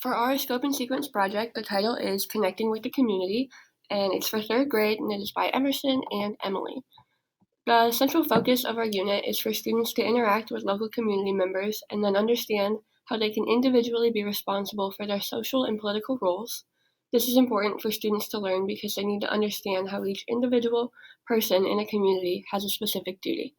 For our scope and sequence project, the title is Connecting with the Community, and it's for third grade, and it is by Emerson and Emily. The central focus of our unit is for students to interact with local community members and then understand how they can individually be responsible for their social and political roles. This is important for students to learn because they need to understand how each individual person in a community has a specific duty.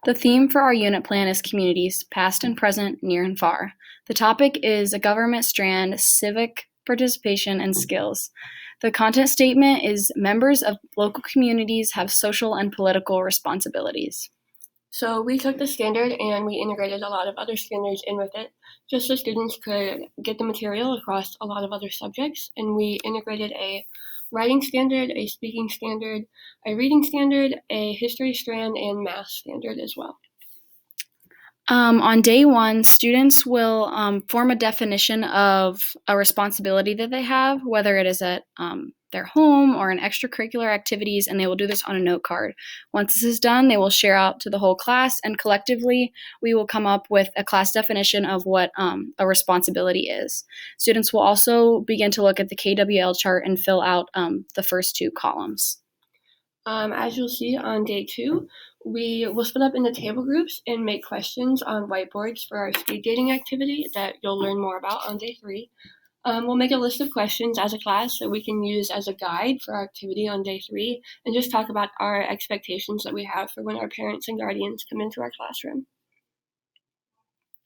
The theme for our unit plan is communities, past and present, near and far. The topic is a government strand, civic participation, and skills. The content statement is members of local communities have social and political responsibilities. So we took the standard and we integrated a lot of other standards in with it, just so students could get the material across a lot of other subjects. And we integrated a writing standard, a speaking standard, a reading standard, a history strand, and math standard as well. On day one, students will form a definition of a responsibility that they have, whether it is at their home or in extracurricular activities, and they will do this on a note card. Once this is done, they will share out to the whole class, and collectively, we will come up with a class definition of what a responsibility is. Students will also begin to look at the KWL chart and fill out the first two columns. As you'll see on day 2, we will split up into table groups and make questions on whiteboards for our speed dating activity that you'll learn more about on day 3. We'll make a list of questions as a class that we can use as a guide for our activity on day 3 and just talk about our expectations that we have for when our parents and guardians come into our classroom.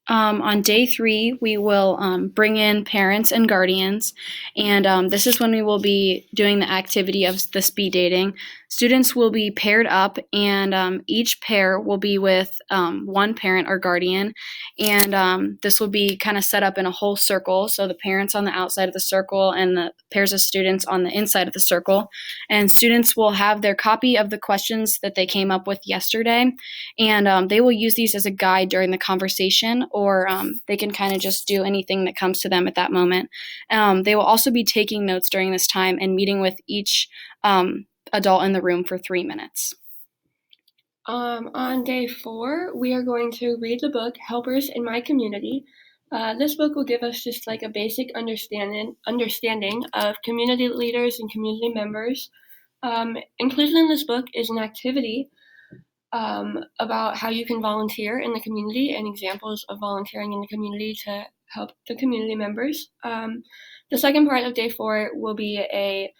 On day 3, we will bring in parents and guardians, and this is when we will be doing the activity of the speed dating. Students will be paired up, and each pair will be with one parent or guardian, and this will be kind of set up in a whole circle, so the parents on the outside of the circle and the pairs of students on the inside of the circle. And students will have their copy of the questions that they came up with yesterday, and they will use these as a guide during the conversation, or they can kind of just do anything that comes to them at that moment. They will also be taking notes during this time and meeting with each adult in the room for 3 minutes. On day 4, we are going to read the book Helpers in My Community. This book will give us just like a basic understanding of community leaders and community members. Included in this book is an activity about how you can volunteer in the community and examples of volunteering in the community to help the community members. The second part of day 4 will be a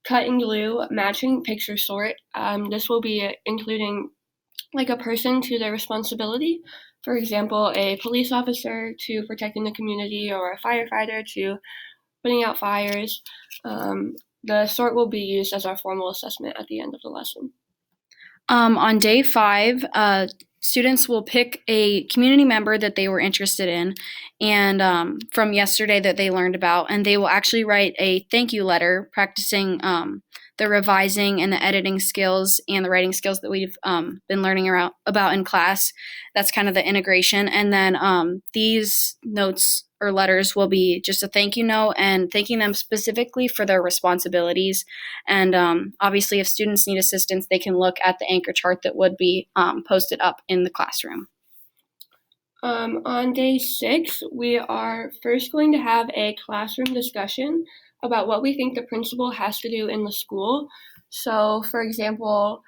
cut and glue matching picture sort. This will be including like a person to their responsibility. For example, a police officer to protecting the community or a firefighter to putting out fires. The sort will be used as our formal assessment at the end of the lesson. On day 5, students will pick a community member that they were interested in and from yesterday that they learned about, and they will actually write a thank you letter practicing the revising and the editing skills and the writing skills that we've been learning about in class. That's kind of the integration. And then these notes or letters will be just a thank you note and thanking them specifically for their responsibilities. And obviously, if students need assistance, they can look at the anchor chart that would be posted up in the classroom. On day 6, we are first going to have a classroom discussion about what we think the principal has to do in the school. So, for example,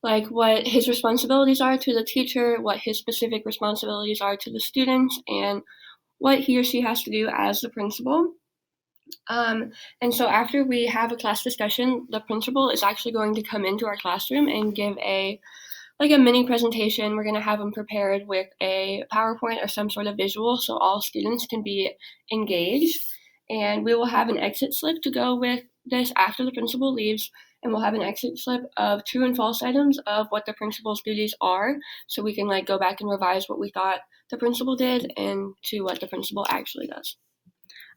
like what his responsibilities are to the teacher, what his specific responsibilities are to the students, and what he or she has to do as the principal. And so after we have a class discussion, the principal is actually going to come into our classroom and give a mini presentation. We're going to have them prepared with a PowerPoint or some sort of visual so all students can be engaged. And we will have an exit slip to go with this after the principal leaves, and we'll have an exit slip of true and false items of what the principal's duties are, so we can go back and revise what we thought the principal did and to what the principal actually does.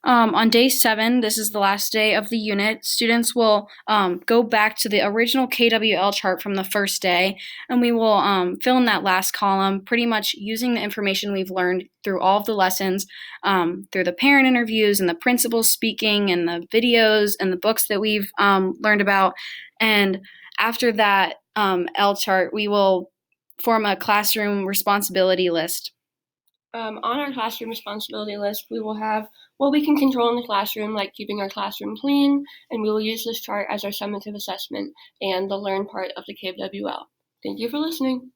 On day 7, this is the last day of the unit, students will go back to the original KWL chart from the first day, and we will fill in that last column, pretty much using the information we've learned through all of the lessons, through the parent interviews and the principal speaking and the videos and the books that we've learned about. And after that L chart, we will form a classroom responsibility list. On our classroom responsibility list, we will have what we can control in the classroom, like keeping our classroom clean, and we will use this chart as our summative assessment and the learn part of the KWL. Thank you for listening.